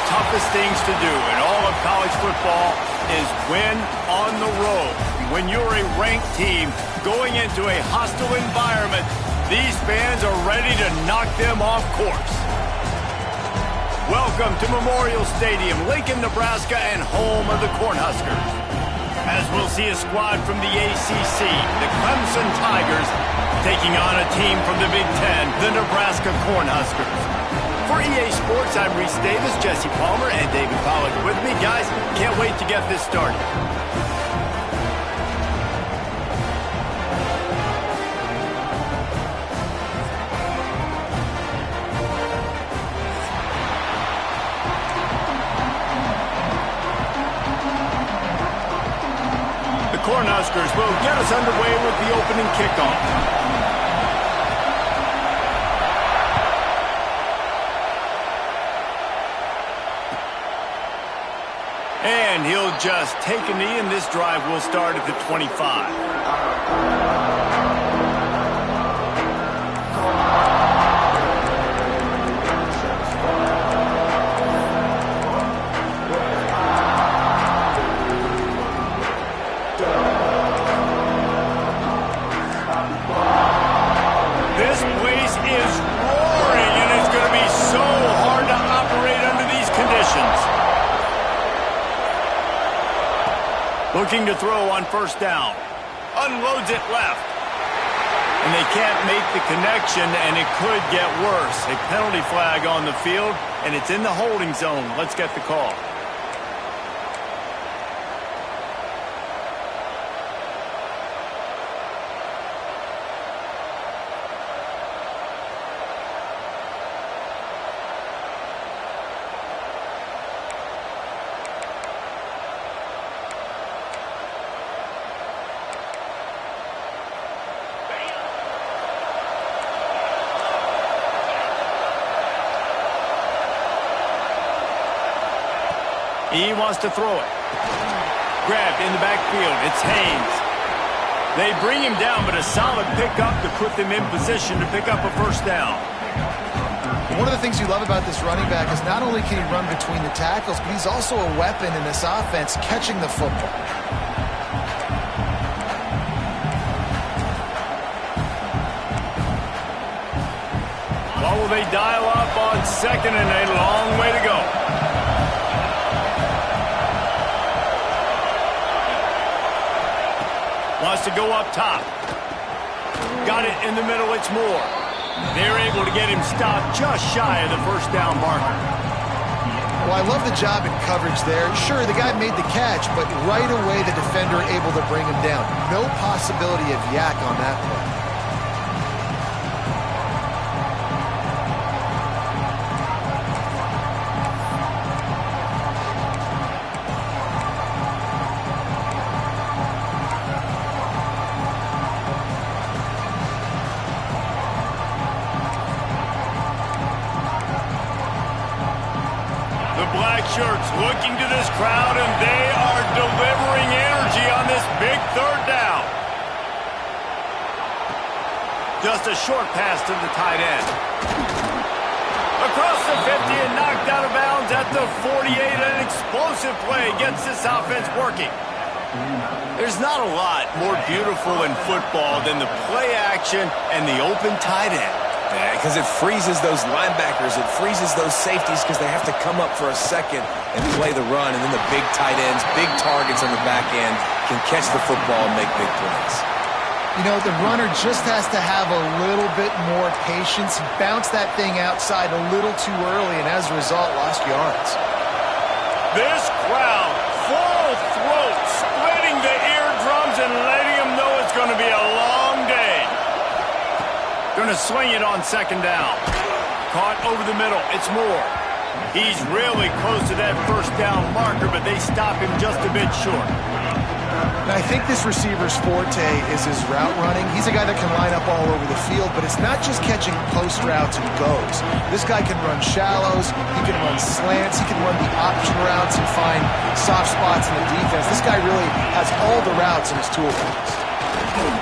toughest things to do in all of college football is win on the road. When you're a ranked team going into a hostile environment, these fans are ready to knock them off course. Welcome to Memorial Stadium, Lincoln, Nebraska, and home of the Cornhuskers. As we'll see a squad from the ACC, the Clemson Tigers, taking on a team from the Big Ten, the Nebraska Cornhuskers. For EA Sports, I'm Reese Davis, Jesse Palmer, and David Pollack with me. Guys, can't wait to get this started. The Cornhuskers will get us underway with the opening kickoff. And he'll just take a knee, and this drive will start at the 25. This place is roaring, and it's going to be so hard to operate under these conditions. Looking to throw on first down. Unloads it left. And they can't make the connection, and it could get worse. A penalty flag on the field, and it's in the holding zone. Let's get the call. He wants to throw it. Grabbed in the backfield. It's Haynes. They bring him down, but a solid pickup to put them in position to pick up a first down. One of the things you love about this running back is not only can he run between the tackles, but he's also a weapon in this offense catching the football. What will they dial up on second, and a long way to go. Wants to go up top. Got it in the middle, it's Moore. They're able to get him stopped just shy of the first down marker. Well, I love the job in coverage there. Sure, the guy made the catch, but right away the defender able to bring him down. No possibility of yak on that play. Shirts looking to this crowd, and they are delivering energy on this big third down. Just a short pass to the tight end. Across the 50 and knocked out of bounds at the 48. An explosive play gets this offense working. There's not a lot more beautiful in football than the play action and the open tight end. Yeah, because it freezes those linebackers. It freezes those safeties because they have to come up for a second and play the run. And then the big tight ends, big targets on the back end can catch the football and make big plays. You know, the runner just has to have a little bit more patience. Bounce that thing outside a little too early, and as a result, lost yards. This crowd, full throat, splitting the eardrums and letting them know it's going to be a long day. Going to swing it on second down. Caught over the middle. It's Moore. He's really close to that first down marker, but they stop him just a bit short. And I think this receiver's forte is his route running. He's a guy that can line up all over the field, but it's not just catching post routes and goes. This guy can run shallows. He can run slants. He can run the option routes and find soft spots in the defense. This guy really has all the routes in his toolbox.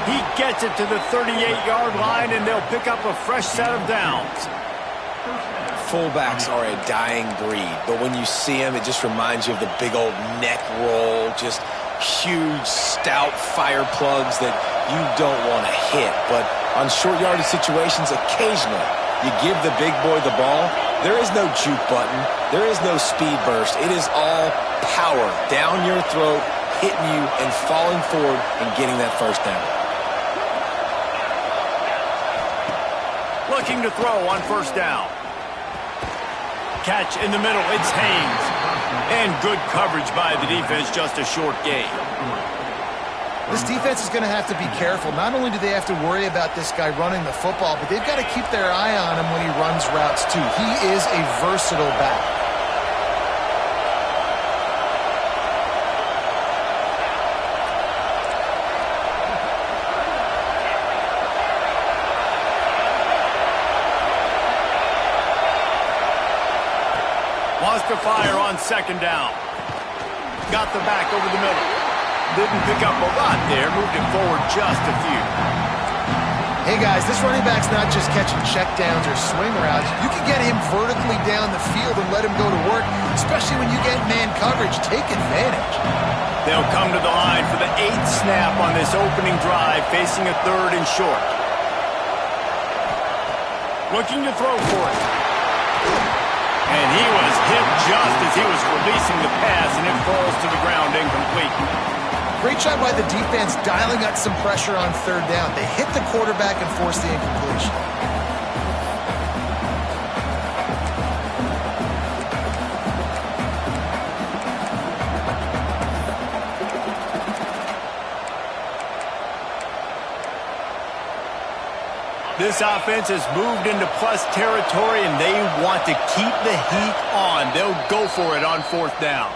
He gets it to the 38-yard line, and they'll pick up a fresh set of downs. Fullbacks are a dying breed, but when you see them, it just reminds you of the big old neck roll, just huge, stout fire plugs that you don't want to hit. But on short yardage situations, occasionally, you give the big boy the ball, there is no juke button, there is no speed burst. It is all power down your throat, hitting you and falling forward and getting that first down. Looking to throw on first down. Catch in the middle, it's Haynes. And good coverage by the defense, just a short gain. This defense is going to have to be careful. Not only do they have to worry about this guy running the football, but they've got to keep their eye on him when he runs routes too. He is a versatile back. Wants to fire on second down. Got the back over the middle. Didn't pick up a lot there. Moved it forward just a few. Hey guys, this running back's not just catching checkdowns or swing routes. You can get him vertically down the field and let him go to work, especially when you get man coverage. Take advantage. They'll come to the line for the 8th snap on this opening drive, facing a 3rd and short. Looking to throw for it. And he was hit just as he was releasing the pass, and it falls to the ground incomplete. Great job by the defense dialing up some pressure on 3rd down. They hit the quarterback and forced the incompletion. This offense has moved into plus territory, and they want to keep the heat on. They'll go for it on 4th down.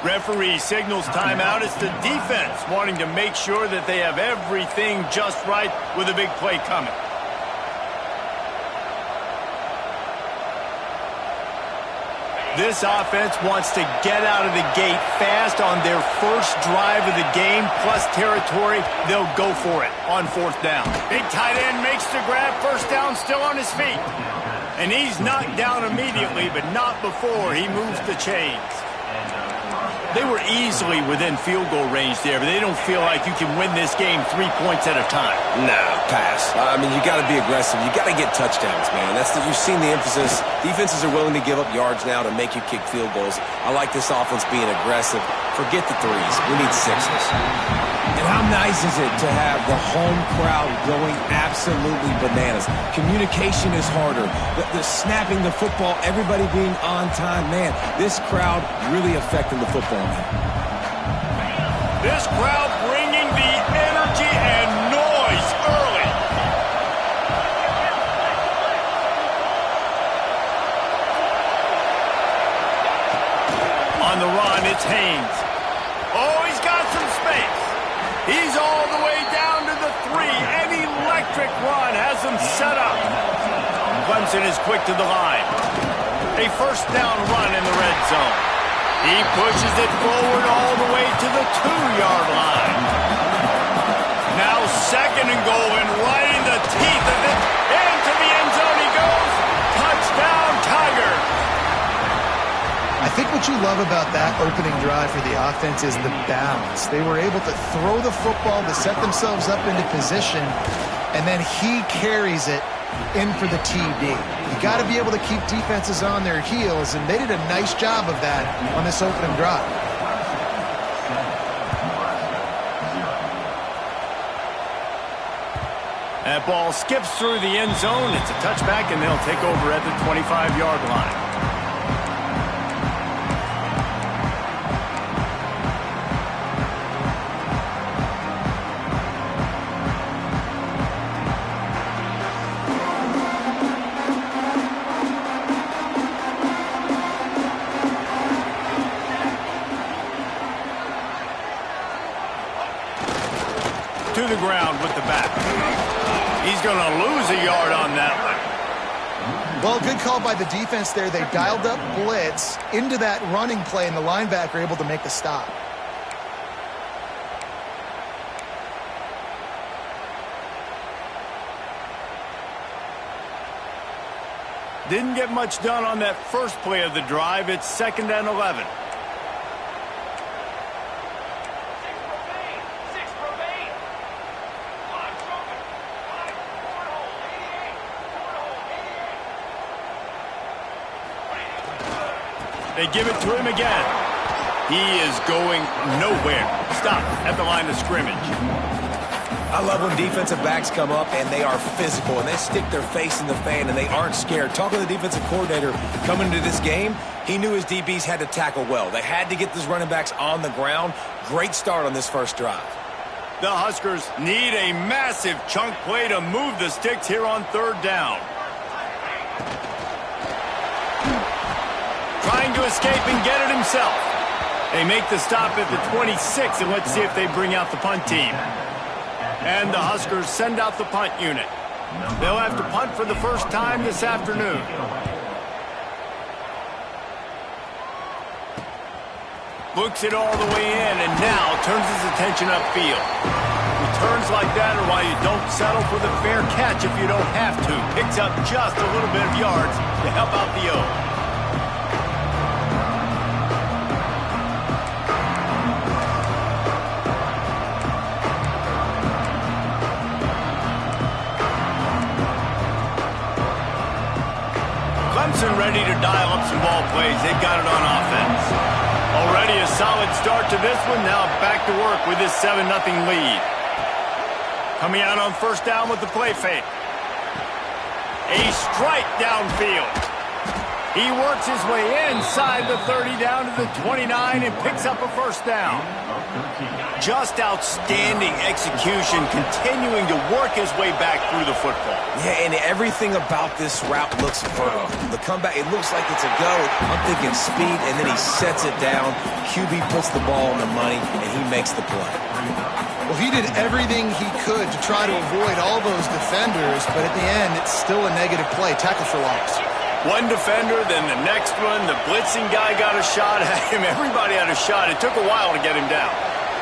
Referee signals timeout. It's the defense wanting to make sure that they have everything just right with a big play coming. This offense wants to get out of the gate fast on their first drive of the game, plus territory. They'll go for it on 4th down. Big tight end makes the grab. First down, still on his feet. And he's knocked down immediately, but not before he moves the chains. They were easily within field goal range there, but they don't feel like you can win this game 3 points at a time. No, pass. I mean, you got to be aggressive. You got to get touchdowns, man. You've seen the emphasis. Defenses are willing to give up yards now to make you kick field goals. I like this offense being aggressive. Forget the 3s. We need 6s. And how nice is it to have the home crowd going absolutely bananas? Communication is harder. The snapping the football, everybody being on time. Man, this crowd really affecting the football, man. This crowd bringing the energy and noise early. On the run, it's Haynes. Oh, he's got some space. He's all the way down to the 3. An electric run has him set up. Clemson is quick to the line. A first down run in the red zone. He pushes it forward all the way to the 2-yard line. Now 2nd and goal, and right in the teeth of it. Into the end zone he goes. Touchdown, Tigers. I think what you love about that opening drive for the offense is the balance. They were able to throw the football to set themselves up into position, and then he carries it in for the TD. You got to be able to keep defenses on their heels, and they did a nice job of that on this opening drive. That ball skips through the end zone. It's a touchback, and they'll take over at the 25-yard line. To the ground with the back. He's going to lose a yard on that one. Well, good call by the defense there. They dialed up blitz into that running play, and the linebacker able to make the stop. Didn't get much done on that first play of the drive. It's 2nd and 11. They give it to him again. He is going nowhere. Stop at the line of scrimmage. I love when defensive backs come up and they are physical and they stick their face in the fan and they aren't scared. Talking to the defensive coordinator coming into this game, he knew his DBs had to tackle well. They had to get these running backs on the ground. Great start on this first drive. The Huskers need a massive chunk play to move the sticks here on 3rd down. Trying to escape and get it himself. They make the stop at the 26, and let's see if they bring out the punt team. And the Huskers send out the punt unit. They'll have to punt for the first time this afternoon. Looks it all the way in, and now turns his attention upfield. Returns like that are why you don't settle for the fair catch if you don't have to. Picks up just a little bit of yards to help out the O. Ready to dial up some ball plays. They've got it on offense. Already a solid start to this one. Now back to work with this 7-0 lead. Coming out on 1st down with the play fake. A strike downfield. He works his way inside the 30 down to the 29 and picks up a 1st down. Just outstanding execution, continuing to work his way back through the football. Yeah, and everything about this route looks vertical. The comeback, it looks like it's a go. I'm thinking speed, and then he sets it down. QB puts the ball on the money, and he makes the play. Well, he did everything he could to try to avoid all those defenders, but at the end, it's still a negative play. Tackle for loss. One defender, then the next one. The blitzing guy got a shot at him. Everybody had a shot. It took a while to get him down.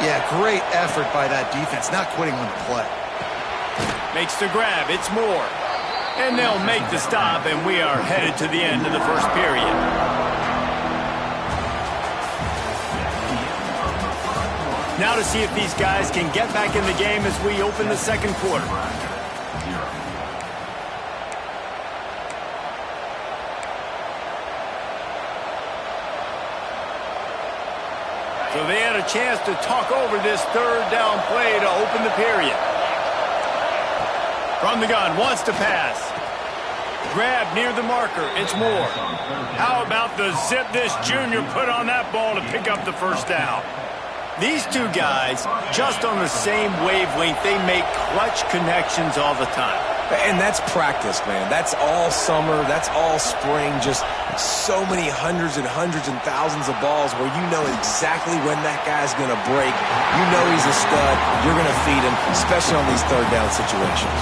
Yeah, great effort by that defense, not quitting on the play. Makes the grab. It's Moore. And they'll make the stop, and we are headed to the end of the first period. Now to see if these guys can get back in the game as we open the 2nd quarter. So they had a chance to talk over this 3rd down play to open the period. From the gun, wants to pass. Grab near the marker. It's Moore. How about the zip this junior put on that ball to pick up the 1st down? These two guys, just on the same wavelength, they make clutch connections all the time. And that's practice, man. That's all summer. That's all spring. Just so many hundreds and thousands of balls where you know exactly when that guy's going to break. You know he's a stud. You're going to feed him, especially on these 3rd down situations.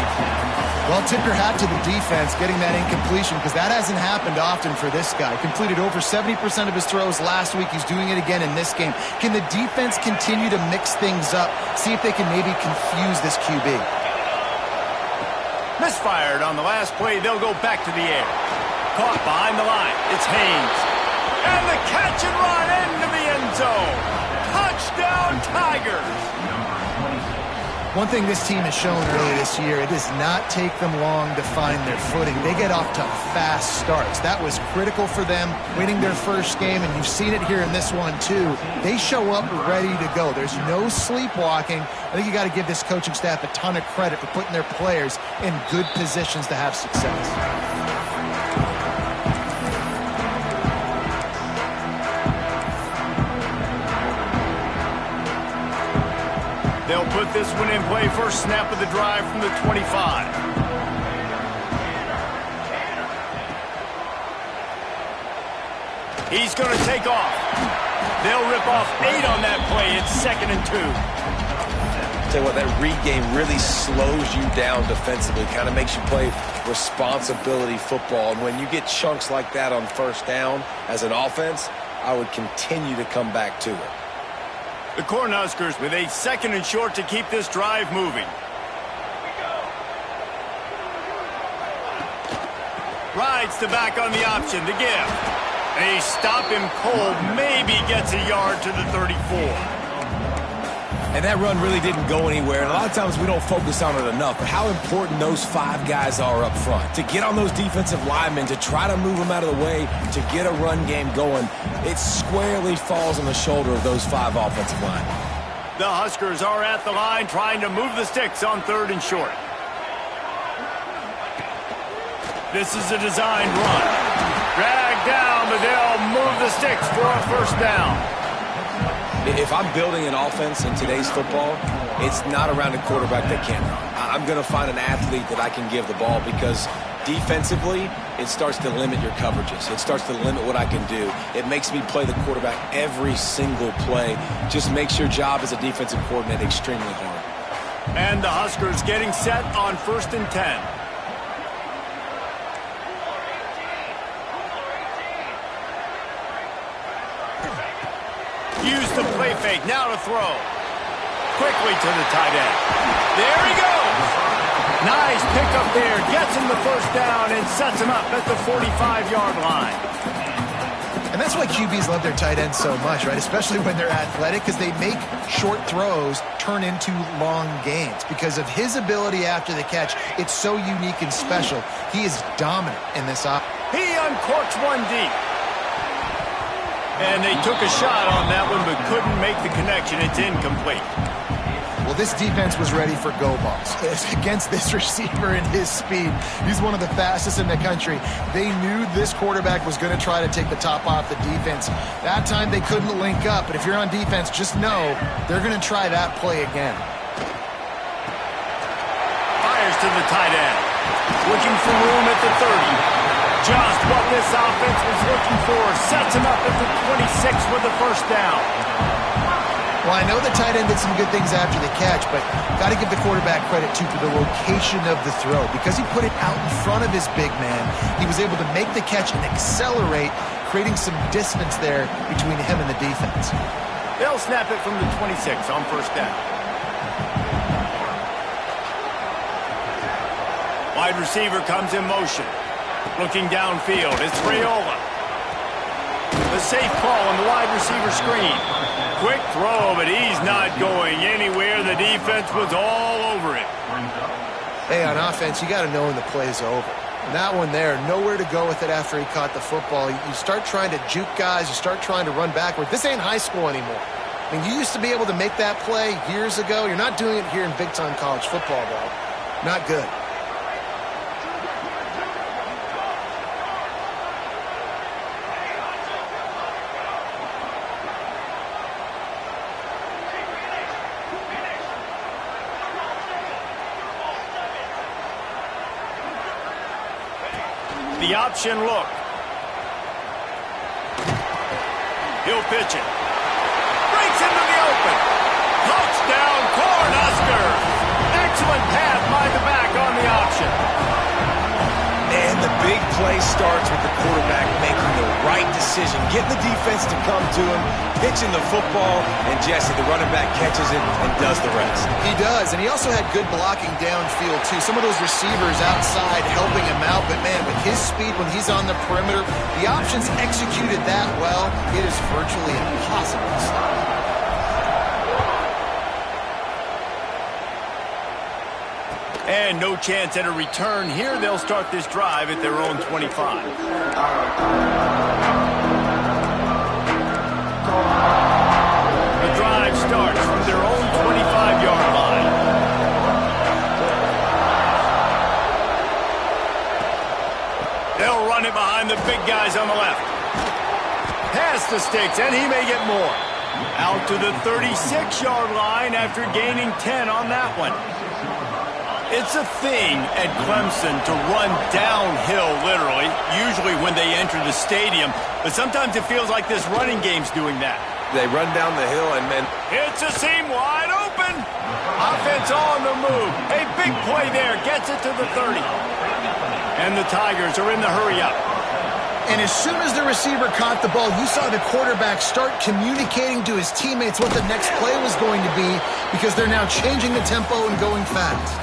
Well, tip your hat to the defense getting that incompletion because that hasn't happened often for this guy. Completed over 70% of his throws last week. He's doing it again in this game. Can the defense continue to mix things up? See if they can maybe confuse this QB. Misfired on the last play. They'll go back to the air. Caught behind the line. It's Haynes. And the catch and run into the end zone. Touchdown, Tigers. One thing this team has shown early this year, it does not take them long to find their footing. They get off to fast starts. That was critical for them, winning their first game, and you've seen it here in this one too. They show up ready to go. There's no sleepwalking. I think you got to give this coaching staff a ton of credit for putting their players in good positions to have success. They'll put this one in play. First snap of the drive from the 25. He's going to take off. They'll rip off 8 on that play. It's 2nd and 2. Tell you what, that read game really slows you down defensively, kind of makes you play responsibility football. And when you get chunks like that on 1st down as an offense, I would continue to come back to it. The Cornhuskers with a 2nd and short to keep this drive moving. Rides to back on the option to give. They stop him cold, maybe gets a yard to the 34. And that run really didn't go anywhere. And a lot of times we don't focus on it enough, but how important those 5 guys are up front. To get on those defensive linemen, to try to move them out of the way, to get a run game going, it squarely falls on the shoulder of those 5 offensive linemen. The Huskers are at the line trying to move the sticks on 3rd and short. This is a designed run. Dragged down, but they'll move the sticks for a 1st down. If I'm building an offense in today's football, it's not around a quarterback that can't run. I'm going to find an athlete that I can give the ball because defensively, it starts to limit your coverages. It starts to limit what I can do. It makes me play the quarterback every single play. Just makes your job as a defensive coordinator extremely hard. And the Huskers getting set on 1st and 10. Use the play fake, now to throw. Quickly to the tight end. There he goes. Nice pickup there, gets him the 1st down and sets him up at the 45-yard line. And that's why QBs love their tight ends so much, right? Especially when they're athletic, because they make short throws turn into long gains. Because of his ability after the catch, it's so unique and special. He is dominant in this offense. He uncorks one deep. And they took a shot on that one, but couldn't make the connection. It's incomplete. Well, this defense was ready for go balls against this receiver and his speed. He's one of the fastest in the country. They knew this quarterback was going to try to take the top off the defense. That time they couldn't link up, but if you're on defense, just know they're going to try that play again. Fires to the tight end. Looking for room at the 30. Just what this offense was looking for. Sets him up at the 26 with the 1st down. Well, I know the tight end did some good things after the catch, but got to give the quarterback credit, too, for the location of the throw. Because he put it out in front of his big man, he was able to make the catch and accelerate, creating some distance there between him and the defense. They'll snap it from the 26 on 1st down. Wide receiver comes in motion. Looking downfield, it's Raiola. The safe call on the wide receiver screen. Quick throw, but he's not going anywhere. The defense was all over it. Hey, on offense, you got to know when the play is over. And that one there, nowhere to go with it after he caught the football. You start trying to juke guys. You start trying to run backward. This ain't high school anymore. I mean, you used to be able to make that play years ago. You're not doing it here in big-time college football, though. Not good. The option look. He'll pitch it. Breaks into the open. Touchdown, Cornhuskers. Excellent pass by the back on the option. And the big play starts with the quarterback making the right decision, getting the defense to come to him, pitching the football, and Jesse, the running back, catches it and does the rest. He does, and he also had good blocking downfield, too. Some of those receivers outside helping him out, but, man, with his speed when he's on the perimeter, the options executed that well, it is virtually impossible to stop. And no chance at a return here. They'll start this drive at their own 25. The drive starts from their own 25-yard line. They'll run it behind the big guys on the left. Past the sticks, and he may get more. Out to the 36-yard line after gaining 10 on that one. It's a thing at Clemson to run downhill, literally, usually when they enter the stadium. But sometimes it feels like this running game's doing that. They run down the hill and then... It's a seam wide open. Offense on the move. A big play there. Gets it to the 30. And the Tigers are in the hurry-up. And as soon as the receiver caught the ball, you saw the quarterback start communicating to his teammates what the next play was going to be because they're now changing the tempo and going fast.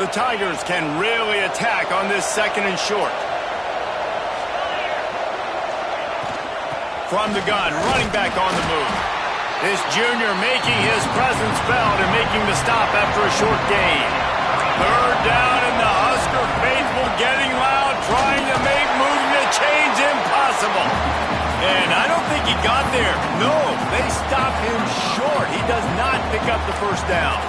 The Tigers can really attack on this second and short. From the gun, running back on the move. This junior making his presence felt and making the stop after a short gain. Third down, and the Husker faithful getting loud, trying to make moving the chains impossible. And I don't think he got there. No, they stopped him short. He does not pick up the first down.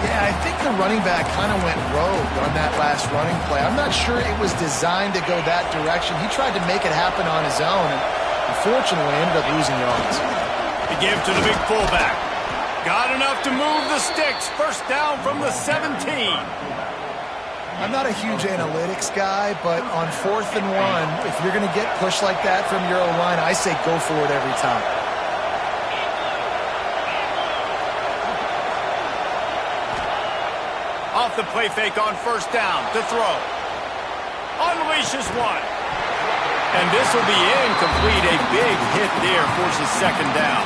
Yeah, I think the running back kind of went rogue on that last running play. I'm not sure it was designed to go that direction. He tried to make it happen on his own, and unfortunately ended up losing yards. To give to the big fullback. Got enough to move the sticks. First down from the 17. I'm not a huge analytics guy, but on 4th and 1, if you're going to get pushed like that from your O-line, I say go for it every time. Off the play fake on first down to throw. Unleashes one. And this will be incomplete. A big hit there forces second down.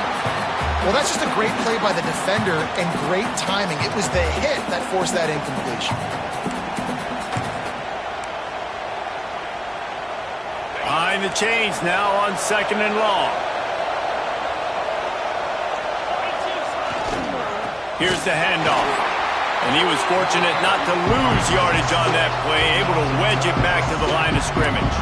Well, that's just a great play by the defender and great timing. It was the hit that forced that incompletion. Behind the chains now on second and long. Here's the handoff. And he was fortunate not to lose yardage on that play, able to wedge it back to the line of scrimmage.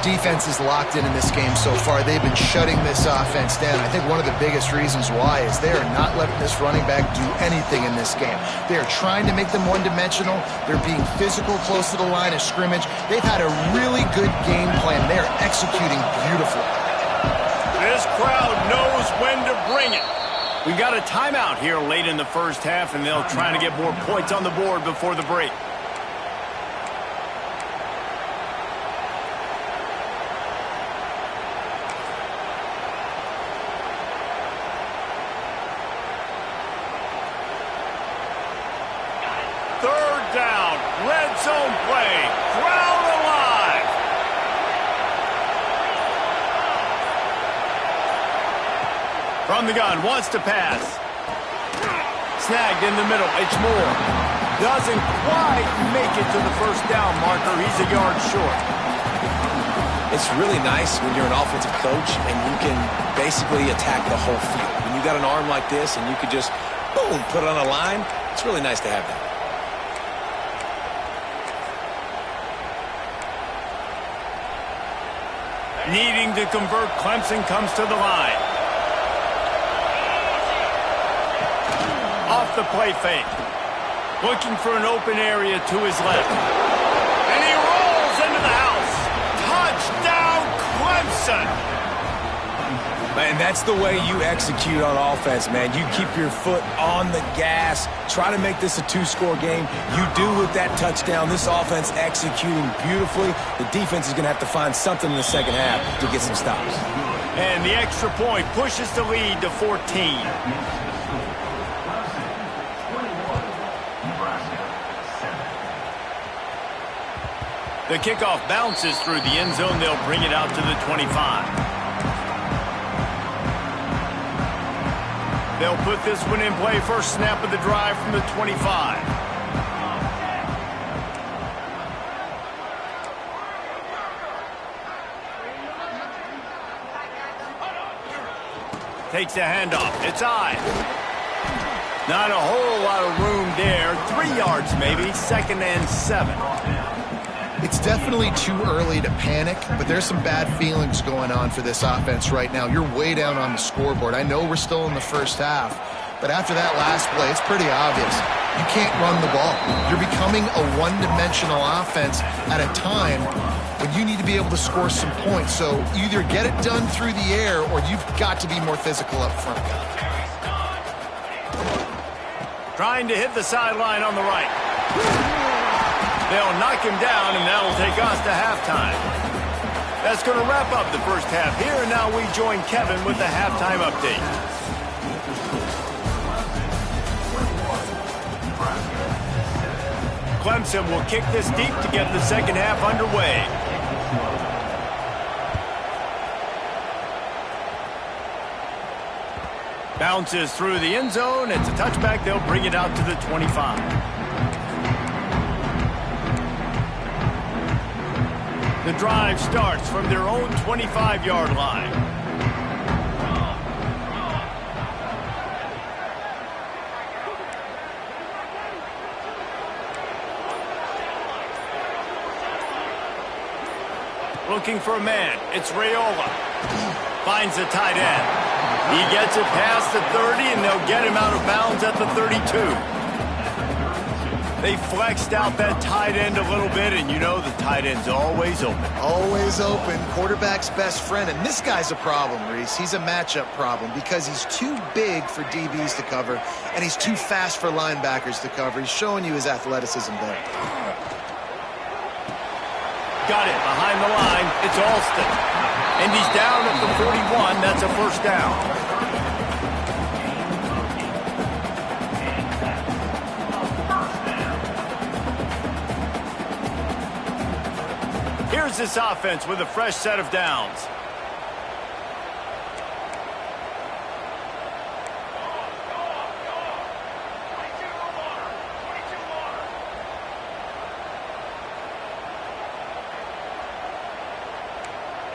Defense is locked in this game so far. They've been shutting this offense down. I think one of the biggest reasons why is they are not letting this running back do anything in this game. They are trying to make them one-dimensional. They're being physical close to the line of scrimmage. They've had a really good game plan. They are executing beautifully. This crowd knows when to bring it. We've got a timeout here late in the first half, and they'll try to get more points on the board before the break. Third down, red zone play, crowd alive. From the gun, wants to pass. Snagged in the middle, it's Moore. Doesn't quite make it to the first down marker. He's a yard short. It's really nice when you're an offensive coach and you can basically attack the whole field. When you got an arm like this and you could just, boom, put it on a line, it's really nice to have that. Needing to convert, Clemson comes to the line. Off the play fake. Looking for an open area to his left. And he rolls into the house. Touchdown, Clemson! Man, that's the way you execute on offense, man. You keep your foot on the gas. Try to make this a two-score game. You do with that touchdown. This offense executing beautifully. The defense is going to have to find something in the second half to get some stops. And the extra point pushes the lead to 14. The kickoff bounces through the end zone. They'll bring it out to the 25. They'll put this one in play. First snap of the drive from the 25. Takes the handoff. It's I. Not a whole lot of room there. 3 yards maybe. Second and 7. It's definitely too early to panic, but there's some bad feelings going on for this offense right now. You're way down on the scoreboard. I know we're still in the first half, but after that last play, it's pretty obvious. You can't run the ball. You're becoming a one-dimensional offense at a time when you need to be able to score some points. So either get it done through the air or you've got to be more physical up front. Trying to hit the sideline on the right. They'll knock him down, and that'll take us to halftime. That's going to wrap up the first half here, and now we join Kevin with the halftime update. Clemson will kick this deep to get the second half underway. Bounces through the end zone. It's a touchback. They'll bring it out to the 25. The drive starts from their own 25-yard line. Looking for a man. It's Raiola. Finds the tight end. He gets it past the 30, and they'll get him out of bounds at the 32. They flexed out that tight end a little bit, and you know the tight end's always open. Always open. Quarterback's best friend. And this guy's a problem, Reese. He's a matchup problem because he's too big for DBs to cover, and he's too fast for linebackers to cover. He's showing you his athleticism there. Got it behind the line. It's Alston. And he's down at the 41. That's a first down. Here's this offense with a fresh set of downs.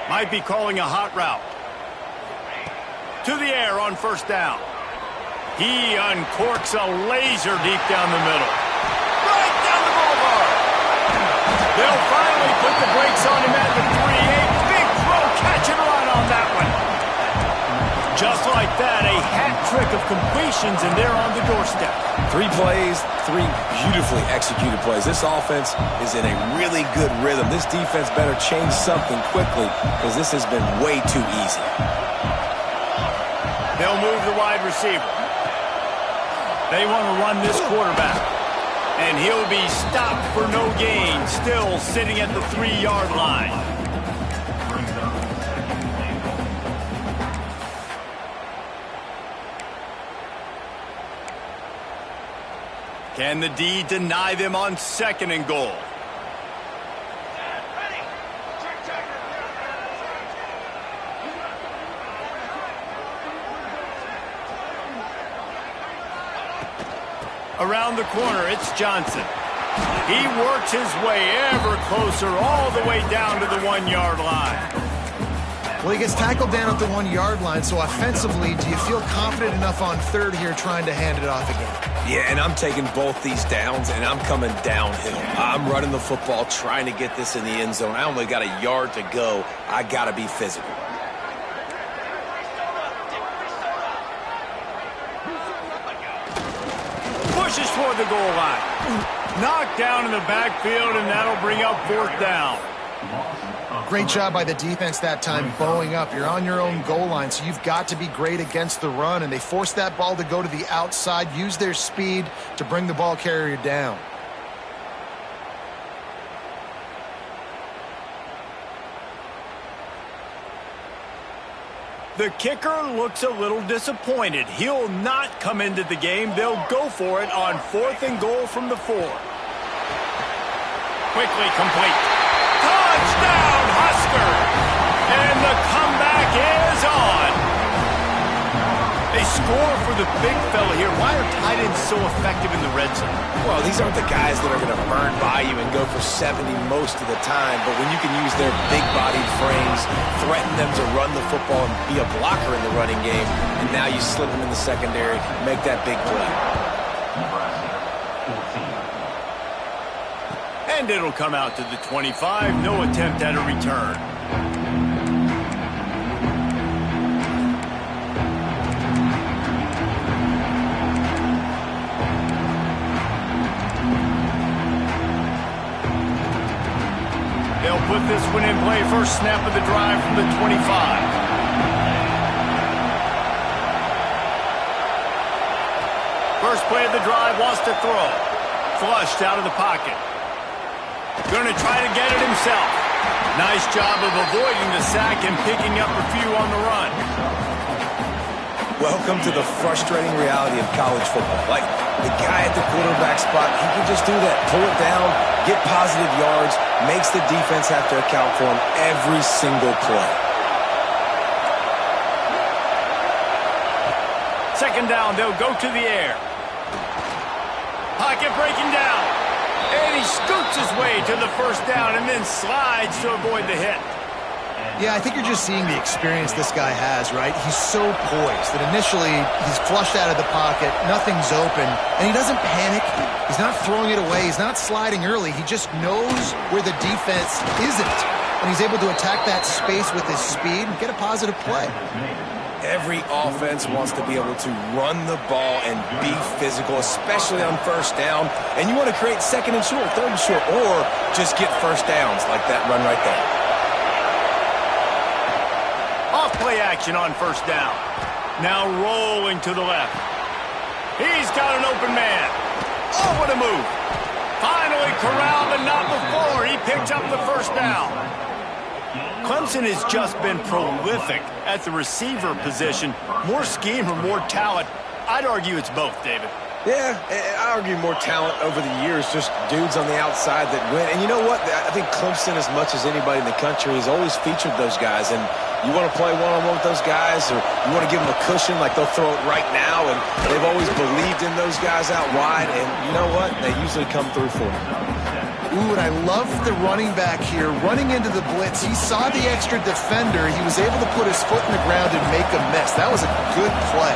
Might be calling a hot route. To the air on first down. He uncorks a laser deep down the middle. Right down the boulevard. They'll finally put the brakes on him at the 3-8. Big throw, catch and run on that one. Just like that, a hat trick of completions, and they're on the doorstep. 3 plays, 3 beautifully executed plays. This offense is in a really good rhythm. This defense better change something quickly because this has been way too easy. They'll move the wide receiver. They want to run this quarterback. And he'll be stopped for no gain, still sitting at the 3-yard line. Can the D deny them on 2nd and goal? Around the corner, it's Johnson. He works his way ever closer all the way down to the 1-yard line. Well, he gets tackled down at the 1-yard line, so offensively, do you feel confident enough on 3rd here trying to hand it off again? Yeah, and I'm taking both these downs, and I'm coming downhill. I'm running the football, trying to get this in the end zone. I only got a yard to go. I got to be physical. Pushes toward the goal line. Knocked down in the backfield, and that'll bring up 4th down. Great job by the defense that time, bowing up. You're on your own goal line, so you've got to be great against the run, and they forced that ball to go to the outside, use their speed to bring the ball carrier down. The kicker looks a little disappointed. He'll not come into the game. They'll go for it on 4th and goal from the 4. Quickly complete. Touchdown, Husker! And the comeback is on. They score for the big fella here. Why are tight ends so effective in the red zone? Well, these aren't the guys that are going to burn by you and go for 70 most of the time, but when you can use their big-bodied frames, threaten them to run the football and be a blocker in the running game, and now you slip them in the secondary, make that big play. And it'll come out to the 25. No attempt at a return. They'll put this one in play. First snap of the drive from the 25. First play of the drive, wants to throw. Flushed out of the pocket. Going to try to get it himself. Nice job of avoiding the sack and picking up a few on the run. Welcome to the frustrating reality of college football. Like, the guy at the quarterback spot, he can just do that. Pull it down, get positive yards, makes the defense have to account for him every single play. 2nd down, they'll go to the air. Pocket breaking down. And he scoots his way to the first down and then slides to avoid the hit. Yeah, I think you're just seeing the experience this guy has, right? He's so poised that initially he's flushed out of the pocket, nothing's open, and he doesn't panic. He's not throwing it away. He's not sliding early. He just knows where the defense isn't, and he's able to attack that space with his speed and get a positive play. Every offense wants to be able to run the ball and be physical, especially on first down, and you want to create second and short, third and short, or just get first downs like that run right there. Play action on first down. Now rolling to the left. He's got an open man. Oh, what a move. Finally corralled, but not before. He picked up the first down. Clemson has just been prolific at the receiver position. More scheme or more talent? I'd argue it's both, David. Yeah, I argue more talent over the years, just dudes on the outside that win. And you know what? I think Clemson, as much as anybody in the country, has always featured those guys. And you want to play one-on-one with those guys, or you want to give them a cushion like they'll throw it right now. And they've always believed in those guys out wide. And you know what? They usually come through for them. Ooh, and I love the running back here. Running into the blitz, he saw the extra defender. He was able to put his foot in the ground and make a miss. That was a good play.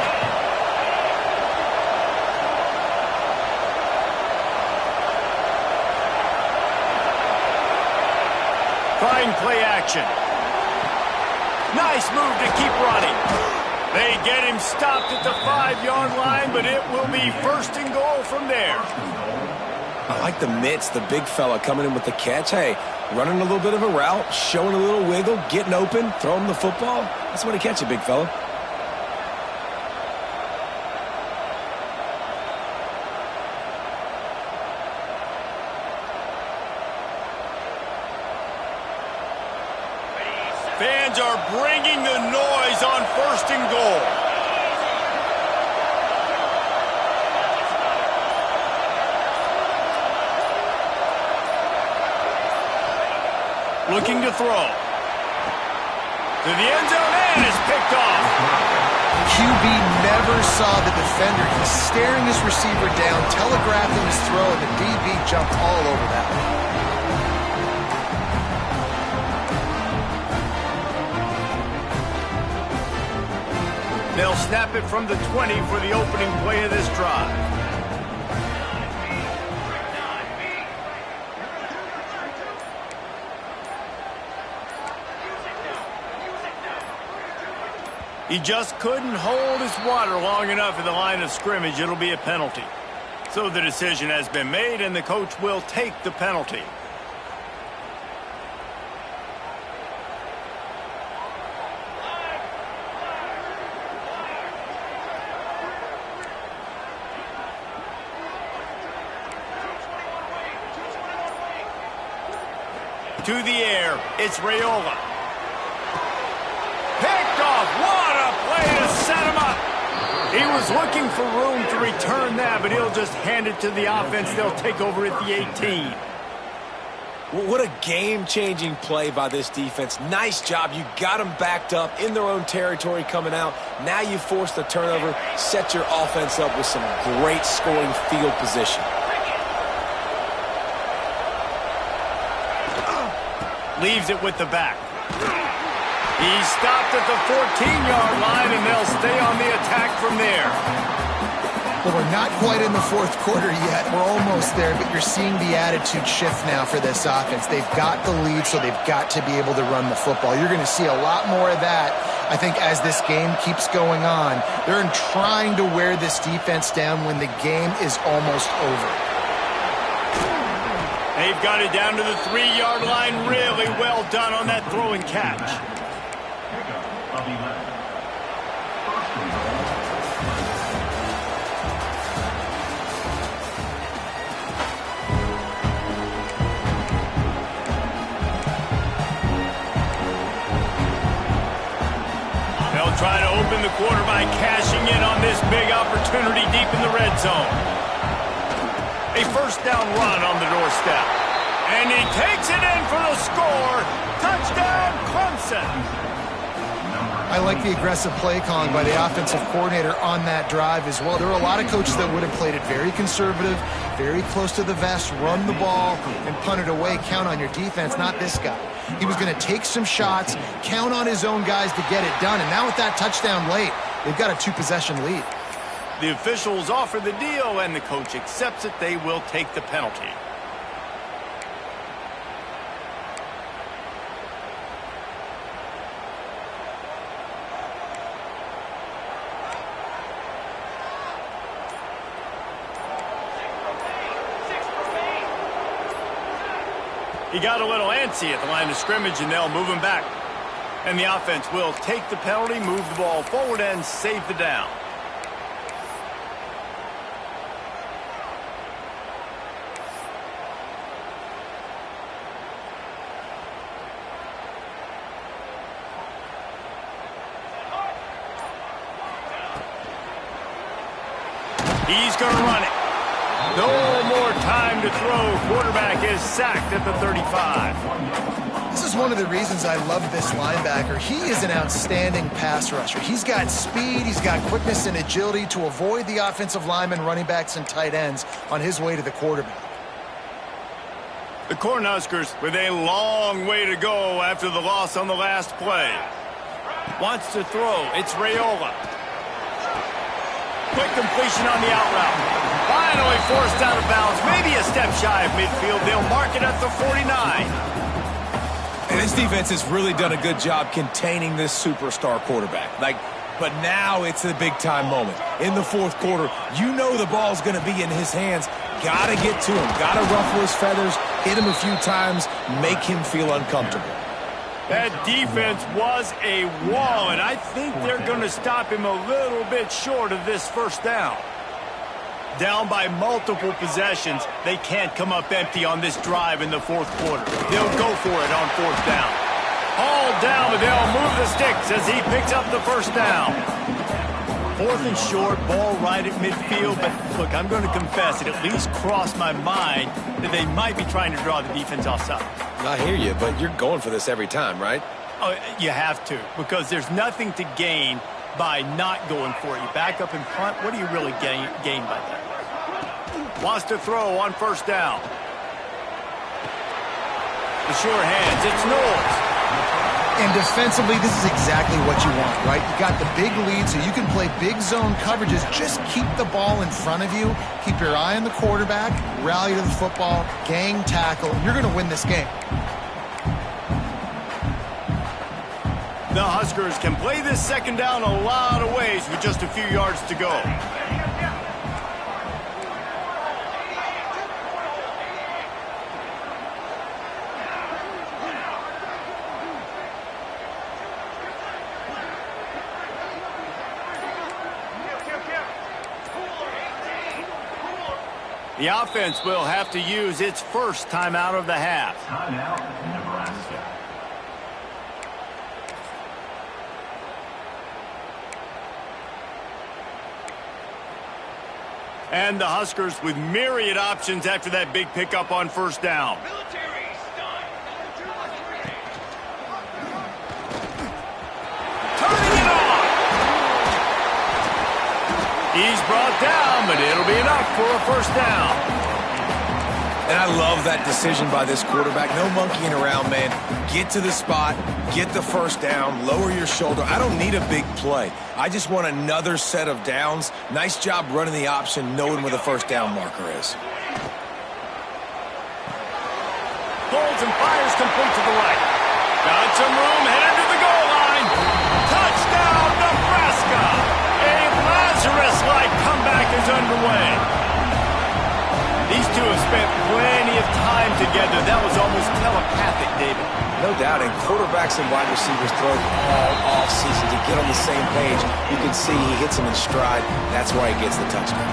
Trying play action. Nice move to keep running. They get him stopped at the 5-yard line, but it will be first and goal from there. I like the mitts, the big fella coming in with the catch. Hey, running a little bit of a route, showing a little wiggle, getting open, throwing the football. That's when he catch it, big fella. Fans are bringing the noise on first and goal. Looking to throw. To the end zone and is picked off. QB never saw the defender. He's staring his receiver down, telegraphing his throw, and the DB jumped all over that one. They'll snap it from the 20 for the opening play of this drive. He just couldn't hold his water long enough in the line of scrimmage. It'll be a penalty. So the decision has been made, and the coach will take the penalty. To the air, it's Raiola. Picked off, what a play to set him up. He was looking for room to return that, but he'll just hand it to the offense. They'll take over at the 18. What a game-changing play by this defense. Nice job. You got them backed up in their own territory coming out. Now you force the turnover, set your offense up with some great scoring field position. Leaves it with the back. He's stopped at the 14-yard line, and they'll stay on the attack from there. Well, we're not quite in the fourth quarter yet. We're almost there, but you're seeing the attitude shift now for this offense. They've got the lead, so they've got to be able to run the football. You're going to see a lot more of that, I think, as this game keeps going on. They're trying to wear this defense down when the game is almost over. They've got it down to the 3-yard line. Really well done on that throw and catch. They'll try to open the quarter by cashing in on this big opportunity deep in the red zone. A first down run on the doorstep. And he takes it in for the score. Touchdown, Clemson. I like the aggressive play calling by the offensive coordinator on that drive as well. There are a lot of coaches that would have played it very conservative, very close to the vest, run the ball, and punt it away. Count on your defense, not this guy. He was going to take some shots, count on his own guys to get it done, and now with that touchdown late, they've got a 2-possession lead. The officials offer the deal, and the coach accepts it. They will take the penalty. He got a little antsy at the line of scrimmage, and they'll move him back. And the offense will take the penalty, move the ball forward, and save the down. He's going to run it. No more time to throw. Quarterback is sacked at the 35. This is one of the reasons I love this linebacker. He is an outstanding pass rusher. He's got speed, he's got quickness and agility to avoid the offensive linemen, running backs, and tight ends on his way to the quarterback. The Cornhuskers with a long way to go after the loss on the last play. Wants to throw. It's Raiola. Quick completion on the out route. Finally forced out of bounds. Maybe a step shy of midfield. They'll mark it at the 49. And this defense has really done a good job containing this superstar quarterback. But now it's the big-time moment. In the fourth quarter, you know the ball's going to be in his hands. Got to get to him. Got to ruffle his feathers, hit him a few times, make him feel uncomfortable. That defense was a wall, and I think they're going to stop him a little bit short of this first down. Down by multiple possessions, they can't come up empty on this drive in the fourth quarter. They'll go for it on fourth down. Hauled down, but they'll move the sticks as he picks up the first down. Fourth and short, ball right at midfield, but look, I'm going to confess, it at least crossed my mind that they might be trying to draw the defense offside. I hear you, but you're going for this every time, right? Oh, you have to, because there's nothing to gain by not going for it. You back up and punt, what do you really gain by that? Wants to throw on first down. The sure hands, it's Knowles. And defensively, this is exactly what you want, right? You got the big lead, so you can play big zone coverages. Just keep the ball in front of you. Keep your eye on the quarterback, rally to the football, gang tackle, and you're going to win this game. The Huskers can play this second down a lot of ways with just a few yards to go. The offense will have to use its first timeout of the half. Timeout, Nebraska. And the Huskers with myriad options after that big pickup on first down. Turning it on! He's brought down, but it'll be enough for a first down. And I love that decision by this quarterback. No monkeying around, man. Get to the spot, get the first down, lower your shoulder. I don't need a big play. I just want another set of downs. Nice job running the option, knowing where the first down marker is. Holds and fires complete to the right. Got some room, headed to the goal line. Touchdown, Nebraska! A Lazarus-like comeback is underway. These two have spent plenty of time together. That was almost telepathic, David. No doubt, and quarterbacks and wide receivers throw all offseason to get on the same page. You can see he hits them in stride. That's why he gets the touchdown.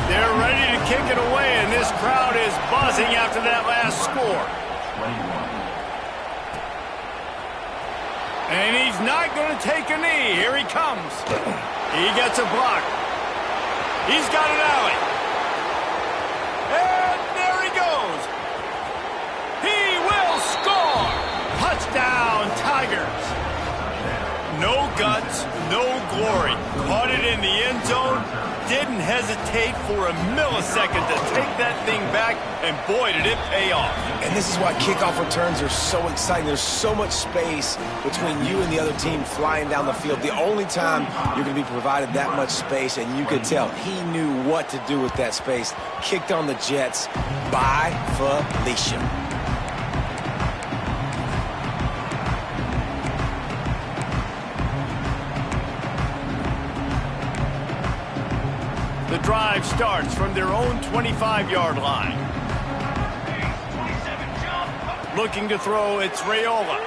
They're ready to kick it away, and this crowd is buzzing after that last score. 21. And he's not going to take a knee. Here he comes. He gets a block. He's got an alley. And there he goes. He will score. Touchdown, Tigers. No guts, no glory. Caught it in the end zone. Didn't hesitate for a millisecond to take that thing back, and boy, did it pay off. And this is why kickoff returns are so exciting. There's so much space between you and the other team flying down the field. The only time you're going to be provided that much space, and you could tell he knew what to do with that space. Kicked on the Jets by Felicia. The drive starts from their own 25-yard line. Looking to throw, it's Raiola.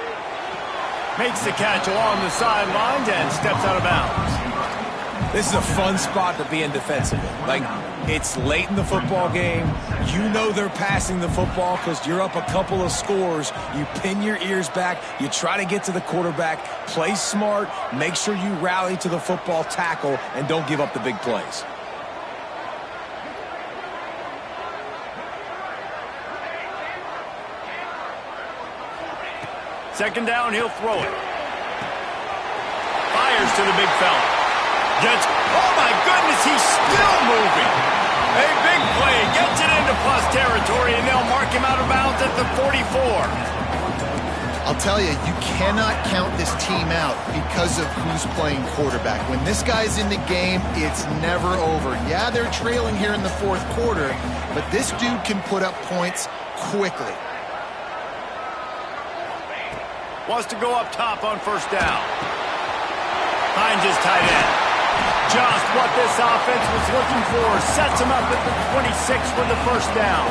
Makes the catch along the sidelines and steps out of bounds. This is a fun spot to be in defensively. Like, it's late in the football game. You know they're passing the football because you're up a couple of scores. You pin your ears back. You try to get to the quarterback. Play smart. Make sure you rally to the football tackle and don't give up the big plays. Second down, he'll throw it. Fires to the big fella. Gets, oh my goodness, he's still moving. A big play, gets it into plus territory, and they'll mark him out of bounds at the 44. I'll tell you, you cannot count this team out because of who's playing quarterback. When this guy's in the game, it's never over. Yeah, they're trailing here in the fourth quarter, but this dude can put up points quickly. Wants to go up top on first down. Finds his tight end. Just what this offense was looking for. Sets him up at the 26 for the first down.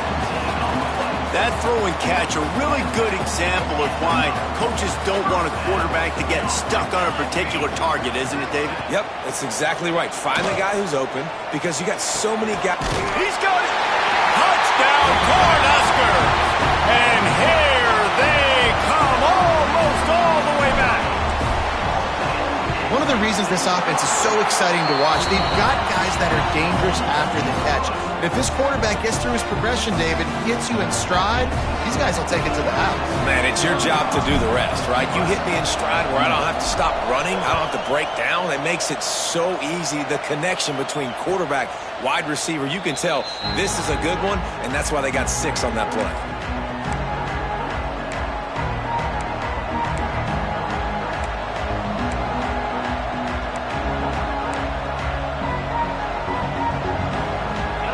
That throw and catch, a really good example of why coaches don't want a quarterback to get stuck on a particular target, isn't it, David? Yep, that's exactly right. Find the guy who's open because you got so many guys. He's got it. Touchdown, Cornhuskers. And here they come, almost all the way back. One of the reasons this offense is so exciting to watch, they've got guys that are dangerous after the catch. And if this quarterback gets through his progression, David, gets you in stride, these guys will take it to the house. Man, it's your job to do the rest, right? You hit me in stride where I don't have to stop running. I don't have to break down. It makes it so easy. The connection between quarterback, wide receiver, you can tell this is a good one, and that's why they got 6 on that play.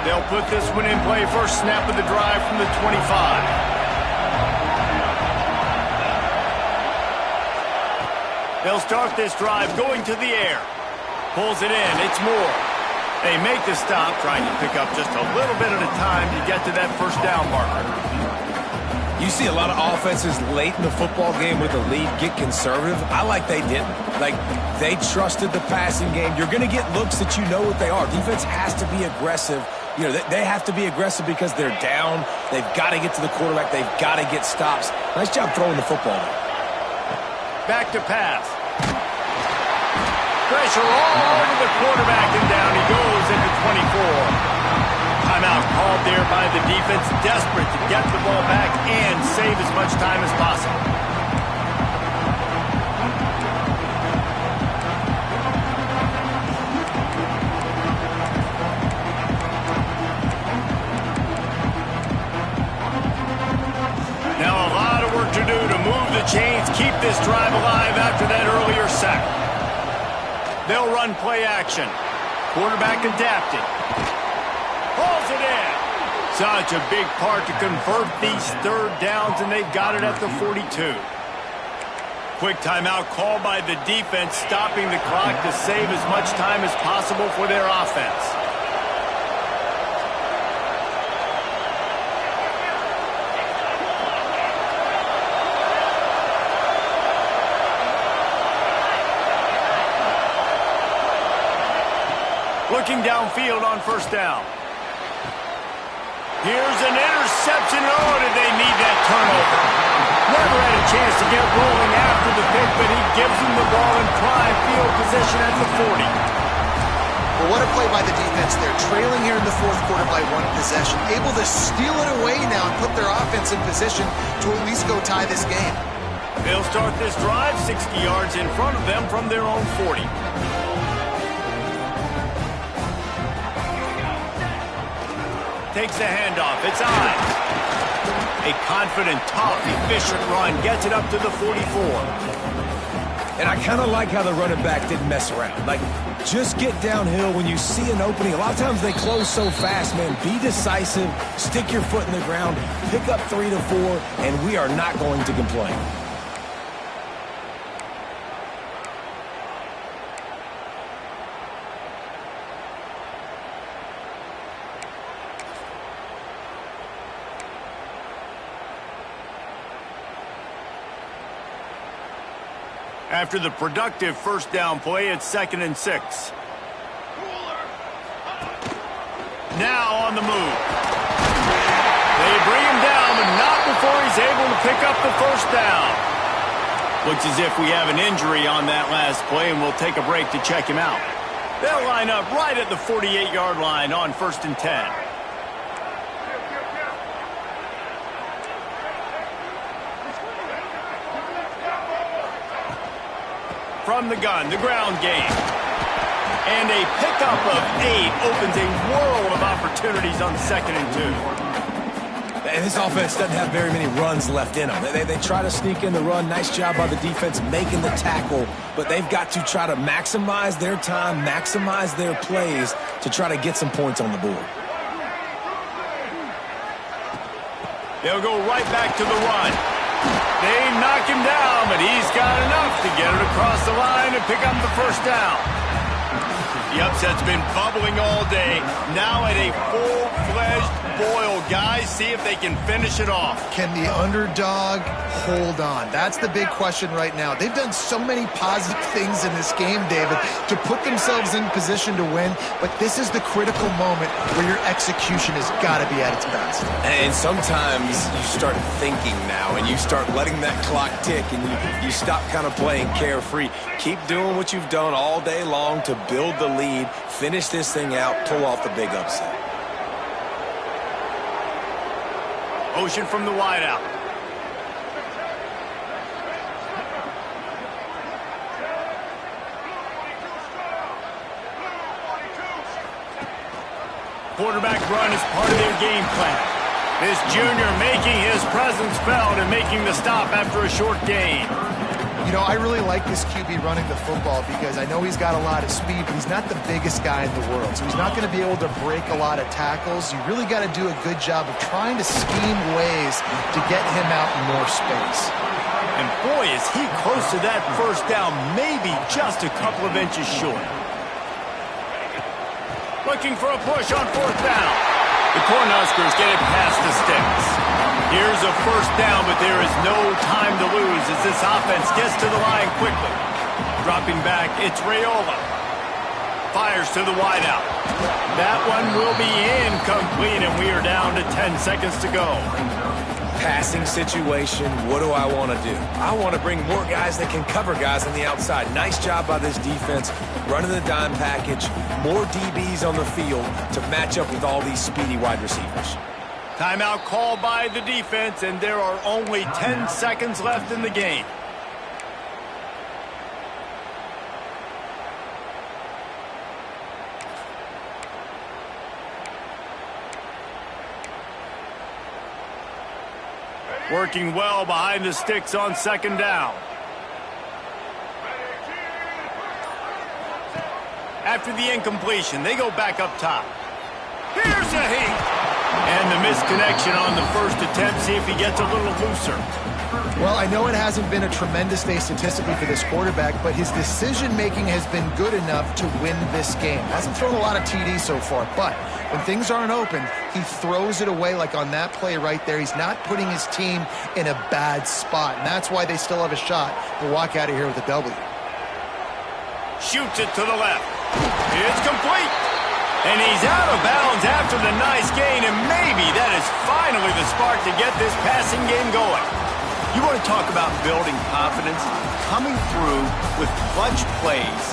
They'll put this one in play. First snap of the drive from the 25. They'll start this drive going to the air. Pulls it in. It's Moore. They make the stop, trying to pick up just a little bit at a time to get to that first down marker. You see a lot of offenses late in the football game with the lead get conservative. I like they didn't. Like, they trusted the passing game. You're going to get looks that you know what they are. Defense has to be aggressive. You know, they have to be aggressive because they're down. They've got to get to the quarterback. They've got to get stops. Nice job throwing the football. Back to pass. Pressure all over the quarterback, and down he goes into 24. Timeout called there by the defense, desperate to get the ball back and save as much time as possible. Now a lot of work to do to move the chains, keep this drive alive after that earlier sack. They'll run play action. Quarterback adapted. Pulls it in. Such a big part to convert these third downs, and they've got it at the 42. Quick timeout called by the defense, stopping the clock to save as much time as possible for their offense. Looking downfield on first down. Here's an interception. Oh, did they need that turnover? Never had a chance to get rolling after the pick, but he gives them the ball in prime field position at the 40. Well, what a play by the defense. They're trailing here in the fourth quarter by 1 possession, able to steal it away now and put their offense in position to at least go tie this game. They'll start this drive 60 yards in front of them from their own 40. Takes the handoff. It's Ives. A confident, tough, efficient run gets it up to the 44. And I kind of like how the running back didn't mess around. Like, just get downhill when you see an opening. A lot of times they close so fast, man. Be decisive, stick your foot in the ground, pick up 3 to 4, and we are not going to complain. After the productive first down play, it's 2nd and 6. Now on the move. They bring him down, but not before he's able to pick up the first down. Looks as if we have an injury on that last play, and we'll take a break to check him out. They'll line up right at the 48-yard line on 1st and 10. From the gun, the ground game. And a pickup of 8 opens a world of opportunities on 2nd and 2. And this offense doesn't have very many runs left in them. They try to sneak in the run. Nice job by the defense making the tackle. But they've got to try to maximize their time, maximize their plays to try to get some points on the board. They'll go right back to the run. They knock him down, but he's got enough to get it across the line and pick up the first down. The upset's been bubbling all day. Now at a full-fledged boil. Guys, see if they can finish it off. Can the underdog hold on? That's the big question right now. They've done so many positive things in this game, David, to put themselves in position to win, but this is the critical moment where your execution has got to be at its best. And sometimes you start thinking now, and you start letting that clock tick, and you stop kind of playing carefree. Keep doing what you've done all day long to build the lead, finish this thing out, pull off the big upset. Motion from the wideout. Quarterback run is part of their game plan. This junior making his presence felt and making the stop after a short gain. You know, I really like this QB running the football because I know he's got a lot of speed, but he's not the biggest guy in the world. So he's not going to be able to break a lot of tackles. You really got to do a good job of trying to scheme ways to get him out in more space. And boy, is he close to that first down, maybe just a couple of inches short. Looking for a push on 4th down. The Cornhuskers get it past the sticks. Here's a first down, but there is no time to lose as this offense gets to the line quickly. Dropping back, it's Raiola. Fires to the wideout. That one will be incomplete, and we are down to 10 seconds to go. Passing situation, what do I want to do? I want to bring more guys that can cover guys on the outside. Nice job by this defense, running the dime package, more DBs on the field to match up with all these speedy wide receivers. Timeout called by the defense, and there are only 10 seconds left in the game. Working well behind the sticks on 2nd down. After the incompletion, they go back up top. Here's a heat. And the misconnection on the first attempt. See if he gets a little looser. Well, I know it hasn't been a tremendous day statistically for this quarterback, but his decision-making has been good enough to win this game. Hasn't thrown a lot of TDs so far, but when things aren't open, he throws it away like on that play right there. He's not putting his team in a bad spot, and that's why they still have a shot to walk out of here with a W. Shoots it to the left. It's complete. And he's out of bounds after the nice gain, and maybe that is finally the spark to get this passing game going. You want to talk about building confidence? Coming through with clutch plays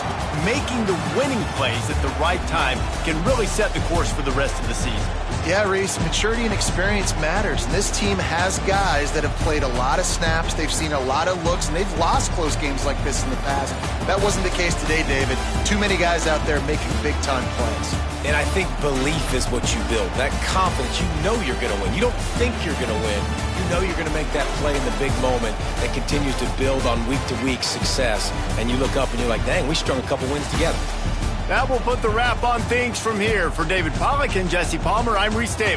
making the winning plays at the right time can really set the course for the rest of the season. Yeah, Reese, maturity and experience matters. And this team has guys that have played a lot of snaps. They've seen a lot of looks, and they've lost close games like this in the past. That wasn't the case today, David. Too many guys out there making big-time plays. And I think belief is what you build. That confidence, you know you're going to win. You don't think you're going to win. You know you're going to make that play in the big moment that continues to build on week-to-week success. And you look up and you're like, dang, we strung a couple wins together. That will put the wrap on things from here. For David Pollack and Jesse Palmer, I'm Reese Davis.